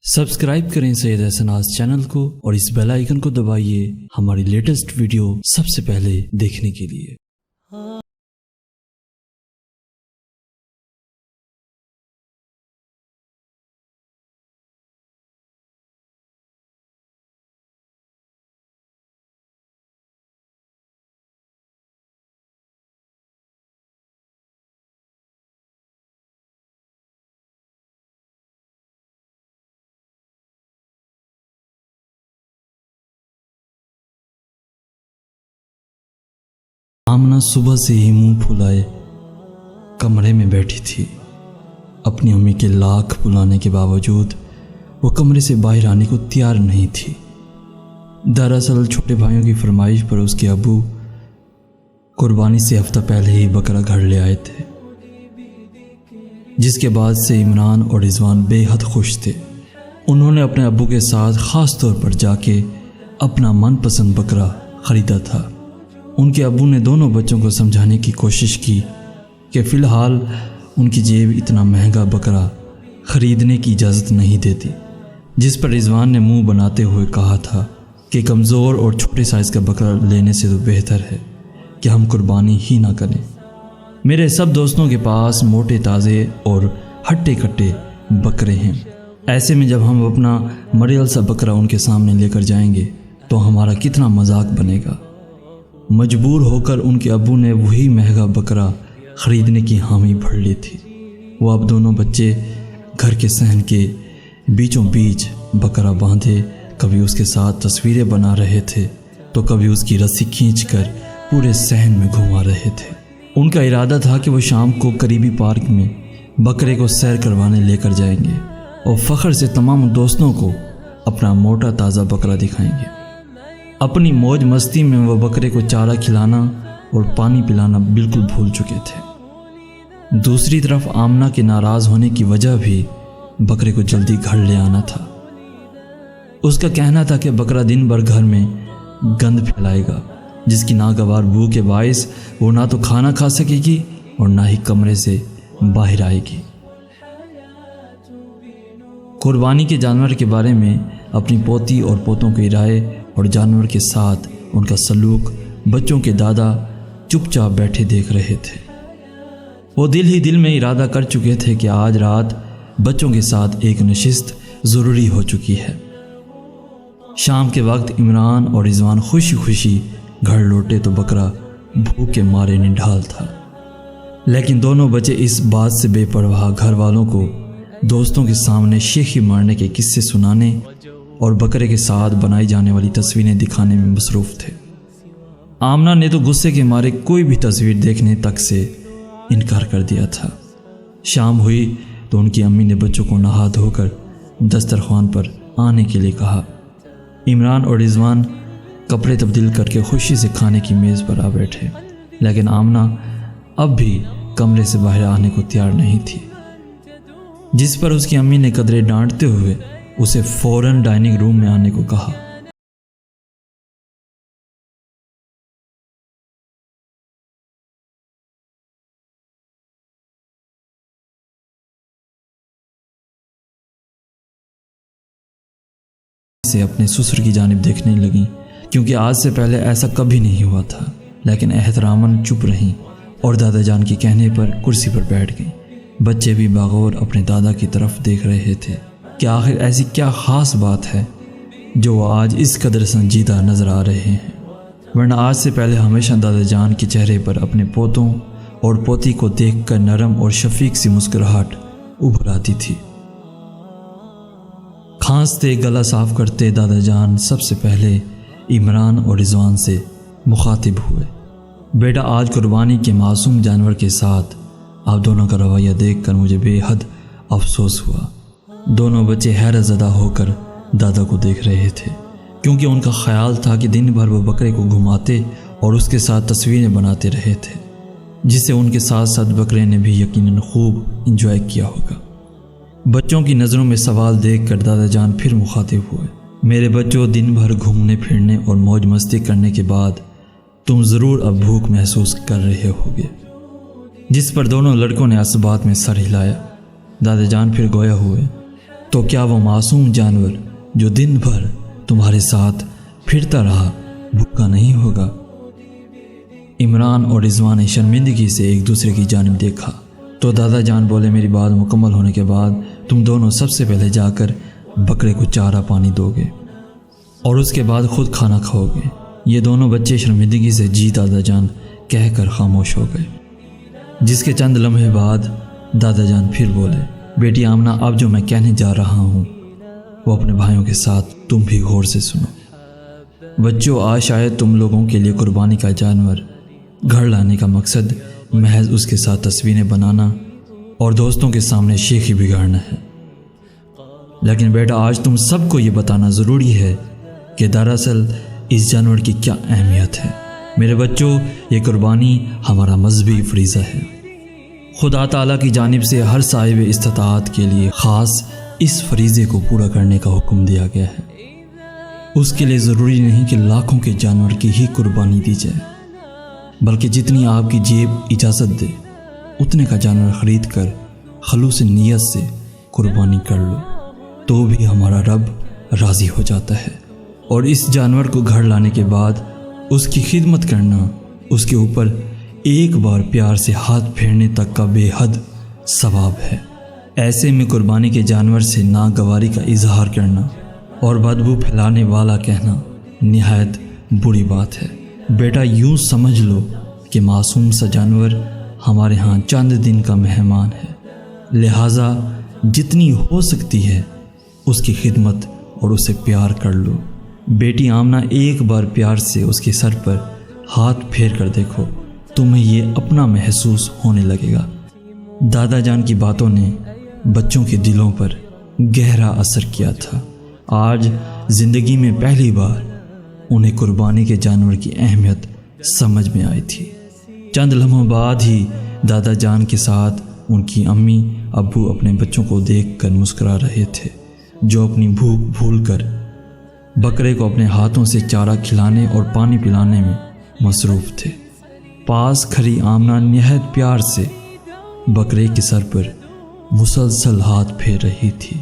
Subscribe کریں سید احسناز channel کو اور اس بیل آئیکن کو دبائیے ہماری لیٹسٹ ویڈیو سب سے پہلے دیکھنے کے لیے۔ آمنہ صبح سے ہی منہ پھلائے کمرے میں بیٹھی تھی۔ اپنی امی کے لاکھ بلانے کے باوجود وہ کمرے سے باہر آنے کو تیار نہیں تھی۔ دراصل چھوٹے بھائیوں کی فرمائش پر اس کے ابو قربانی سے ہفتہ پہلے ہی بکرا گھر لے آئے تھے، جس کے بعد سے عمران اور رضوان بے حد خوش تھے۔ انہوں نے اپنے ابو کے ساتھ خاص طور پر جا کے اپنا من پسند بکرا خریدا تھا۔ ان کے ابو نے دونوں بچوں کو سمجھانے کی کوشش کی کہ فی الحال ان کی جیب اتنا مہنگا بکرا خریدنے کی اجازت نہیں دیتی، جس پر رضوان نے منہ بناتے ہوئے کہا تھا کہ کمزور اور چھوٹے سائز کا بکرا لینے سے تو بہتر ہے کہ ہم قربانی ہی نہ کریں۔ میرے سب دوستوں کے پاس موٹے تازے اور ہٹے کٹے بکرے ہیں، ایسے میں جب ہم اپنا مریل سا بکرا ان کے سامنے لے کر جائیں گے تو ہمارا کتنا مذاق بنے گا۔ مجبور ہو کر ان کے ابو نے وہی مہنگا بکرا خریدنے کی حامی بھر لی تھی۔ وہ اب دونوں بچے گھر کے صحن کے بیچوں بیچ بکرا باندھے کبھی اس کے ساتھ تصویریں بنا رہے تھے تو کبھی اس کی رسی کھینچ کر پورے صحن میں گھما رہے تھے۔ ان کا ارادہ تھا کہ وہ شام کو قریبی پارک میں بکرے کو سیر کروانے لے کر جائیں گے اور فخر سے تمام دوستوں کو اپنا موٹا تازہ بکرا دکھائیں گے۔ اپنی موج مستی میں وہ بکرے کو چارہ کھلانا اور پانی پلانا بالکل بھول چکے تھے۔ دوسری طرف آمنہ کے ناراض ہونے کی وجہ بھی بکرے کو جلدی گھر لے آنا تھا۔ اس کا کہنا تھا کہ بکرا دن بھر گھر میں گند پھیلائے گا، جس کی ناگوار بو کے باعث وہ نہ تو کھانا کھا سکے گی اور نہ ہی کمرے سے باہر آئے گی۔ قربانی کے جانور کے بارے میں اپنی پوتی اور پوتوں کی رائے اور جانور کے ساتھ ان کا سلوک بچوں کے دادا چپ چاپ بیٹھے دیکھ رہے تھے۔ وہ دل ہی دل میں ارادہ کر چکے تھے کہ آج رات بچوں کے ساتھ ایک نشست ضروری ہو چکی ہے۔ شام کے وقت عمران اور رضوان خوشی خوشی گھر لوٹے تو بکرا بھوک کے مارے نڈھال تھا، لیکن دونوں بچے اس بات سے بے پرواہ گھر والوں کو دوستوں کے سامنے شیخی مارنے کے قصے سنانے اور بکرے کے ساتھ بنائی جانے والی تصویریں دکھانے میں مصروف تھے۔ آمنہ نے تو غصے کے مارے کوئی بھی تصویر دیکھنے تک سے انکار کر دیا تھا۔ شام ہوئی تو ان کی امی نے بچوں کو نہا دھو کر دسترخوان پر آنے کے لیے کہا۔ عمران اور رضوان کپڑے تبدیل کر کے خوشی سے کھانے کی میز پر آ بیٹھے، لیکن آمنہ اب بھی کمرے سے باہر آنے کو تیار نہیں تھی، جس پر اس کی امی نے قدرے ڈانٹتے ہوئے اسے فوراً ڈائننگ روم میں آنے کو کہا۔ سے اپنے سسر کی جانب دیکھنے لگیں، کیونکہ آج سے پہلے ایسا کبھی نہیں ہوا تھا، لیکن احتراماً چپ رہیں اور دادا جان کے کہنے پر کرسی پر بیٹھ گئیں۔ بچے بھی باغور اپنے دادا کی طرف دیکھ رہے تھے کہ آخر ایسی کیا خاص بات ہے جو وہ آج اس قدر سنجیدہ نظر آ رہے ہیں، ورنہ آج سے پہلے ہمیشہ دادا جان کے چہرے پر اپنے پوتوں اور پوتی کو دیکھ کر نرم اور شفیق سی مسکراہٹ ابھر آتی تھی۔ کھانستے گلا صاف کرتے دادا جان سب سے پہلے عمران اور رضوان سے مخاطب ہوئے۔ بیٹا، آج قربانی کے معصوم جانور کے ساتھ آپ دونوں کا رویہ دیکھ کر مجھے بے حد افسوس ہوا۔ دونوں بچے حیرت زدہ ہو کر دادا کو دیکھ رہے تھے، کیونکہ ان کا خیال تھا کہ دن بھر وہ بکرے کو گھماتے اور اس کے ساتھ تصویریں بناتے رہے تھے، جس سے ان کے ساتھ ساتھ بکرے نے بھی یقیناً خوب انجوائے کیا ہوگا۔ بچوں کی نظروں میں سوال دیکھ کر دادا جان پھر مخاطب ہوئے۔ میرے بچوں، دن بھر گھومنے پھرنے اور موج مستی کرنے کے بعد تم ضرور اب بھوک محسوس کر رہے ہوگے، جس پر دونوں لڑکوں نے اس بات میں سر ہلایا۔ دادا جان پھر گویا ہوئے، تو کیا وہ معصوم جانور جو دن بھر تمہارے ساتھ پھرتا رہا بھوکا نہیں ہوگا؟ عمران اور رضوان نے شرمندگی سے ایک دوسرے کی جانب دیکھا تو دادا جان بولے، میری بات مکمل ہونے کے بعد تم دونوں سب سے پہلے جا کر بکرے کو چارہ پانی دو گے اور اس کے بعد خود کھانا کھاؤ گے۔ یہ دونوں بچے شرمندگی سے جی دادا جان کہہ کر خاموش ہو گئے، جس کے چند لمحے بعد دادا جان پھر بولے، بیٹی آمنہ، اب جو میں کہنے جا رہا ہوں وہ اپنے بھائیوں کے ساتھ تم بھی غور سے سنو۔ بچوں، آج شاید تم لوگوں کے لیے قربانی کا جانور گھر لانے کا مقصد محض اس کے ساتھ تصویریں بنانا اور دوستوں کے سامنے شیخی بگاڑنا ہے، لیکن بیٹا آج تم سب کو یہ بتانا ضروری ہے کہ دراصل اس جانور کی کیا اہمیت ہے۔ میرے بچوں، یہ قربانی ہمارا مذہبی فریضہ ہے۔ خدا تعالیٰ کی جانب سے ہر صاحب استطاعت کے لیے خاص اس فریضے کو پورا کرنے کا حکم دیا گیا ہے۔ اس کے لیے ضروری نہیں کہ لاکھوں کے جانور کی ہی قربانی دی جائے، بلکہ جتنی آپ کی جیب اجازت دے اتنے کا جانور خرید کر خلوص نیت سے قربانی کر لو تو بھی ہمارا رب راضی ہو جاتا ہے۔ اور اس جانور کو گھر لانے کے بعد اس کی خدمت کرنا، اس کے اوپر ایک بار پیار سے ہاتھ پھیرنے تک کا بے حد ثواب ہے۔ ایسے میں قربانی کے جانور سے ناگواری کا اظہار کرنا اور بدبو پھیلانے والا کہنا نہایت بری بات ہے۔ بیٹا یوں سمجھ لو کہ معصوم سا جانور ہمارے ہاں چند دن کا مہمان ہے، لہٰذا جتنی ہو سکتی ہے اس کی خدمت اور اسے پیار کر لو۔ بیٹی آمنہ، ایک بار پیار سے اس کے سر پر ہاتھ پھیر کر دیکھو، تمہیں یہ اپنا محسوس ہونے لگے گا۔ دادا جان کی باتوں نے بچوں کے دلوں پر گہرا اثر کیا تھا۔ آج زندگی میں پہلی بار انہیں قربانی کے جانور کی اہمیت سمجھ میں آئی تھی۔ چند لمحوں بعد ہی دادا جان کے ساتھ ان کی امی ابو اپنے بچوں کو دیکھ کر مسکرا رہے تھے، جو اپنی بھوک بھول کر بکرے کو اپنے ہاتھوں سے چارہ کھلانے اور پانی پلانے میں مصروف تھے۔ پاس کھڑی آمنہ نہایت پیار سے بکرے کے سر پر مسلسل ہاتھ پھیر رہی تھی۔